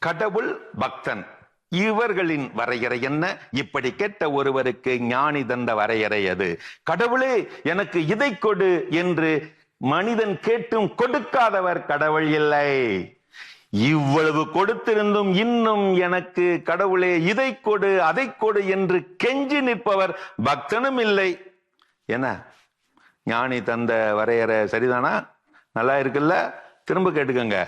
கடவுள், பக்தன் இவர்களின் வரையறை என்ன? இப்படி கேட்ட ஒருவருக்கு ஞானி தந்த வரையறை அது. கடவுளே எனக்கு இதை கொடு என்று மனிதன் கேட்டும் கொடுக்காதவர் கடவுள் இல்லை. இவ்வளவு கொடுத்திருந்தும் இன்னும் எனக்கு கடவுளே இதை கொடு அதை கொடு என்று கெஞ்சி நிற்பவர் பக்தனும் இல்லை. என்ன ஞானி தந்த வரையறை சரிதானா? நல்லா இருக்குல்ல? திரும்ப கேட்டுக்கங்க.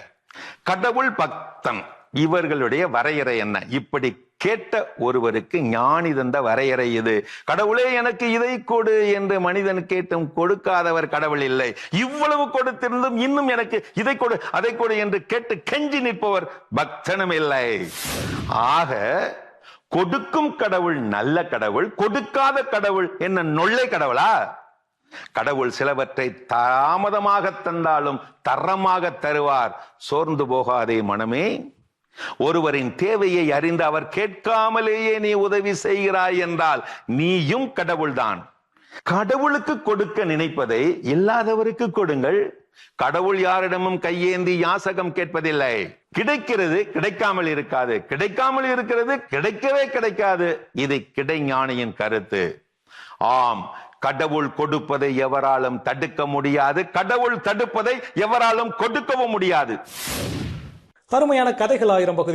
கடவுள், பக்தன் இவர்களுடைய வரையறை என்ன? இப்படி கேட்ட ஒருவருக்கு ஞானி தந்த வரையறை இது. கடவுளே எனக்கு இதை கொடு என்று மனிதன் கேட்டும் கொடுக்காதவர் கடவுள் இல்லை. இவ்வளவு கொடுத்திருந்தும் இன்னும் எனக்கு இதை கொடு அதை கொடு என்று கேட்டு கெஞ்சி நிற்பவர் பக்தனும் இல்லை. ஆக கொடுக்கும் கடவுள் நல்ல கடவுள், கொடுக்காத கடவுள் என்ன நொல்லை கடவுளா? கடவுள் சிலவற்றை தாமதமாக தந்தாலும் தரமாக தருவார். சோர்ந்து போகாதே மனமே. ஒருவரின் தேவையை அறிந்து அவர் கேட்காமலேயே நீ உதவி செய்கிறாய் என்றால் நீயும் கடவுள்தான். கடவுளுக்கு கொடுக்க நினைப்பதை இல்லாதவருக்கு கொடுங்கள். கடவுள் யாரிடமும் கையேந்தி யாசகம் கேட்பதில்லை. கிடைக்கிறது கிடைக்காமல் இருக்காது, கிடைக்காமல் இருக்கிறது கிடைக்கவே கிடைக்காது. இது கிடைஞானியின் கருத்து. ஆம், கடவுள் கொடுப்பதை எவராலும் தடுக்க முடியாது, கடவுள் தடுப்பதை எவராலும் கொடுக்கவும் முடியாது. அருமையான கதைகள் 1000 பகுதி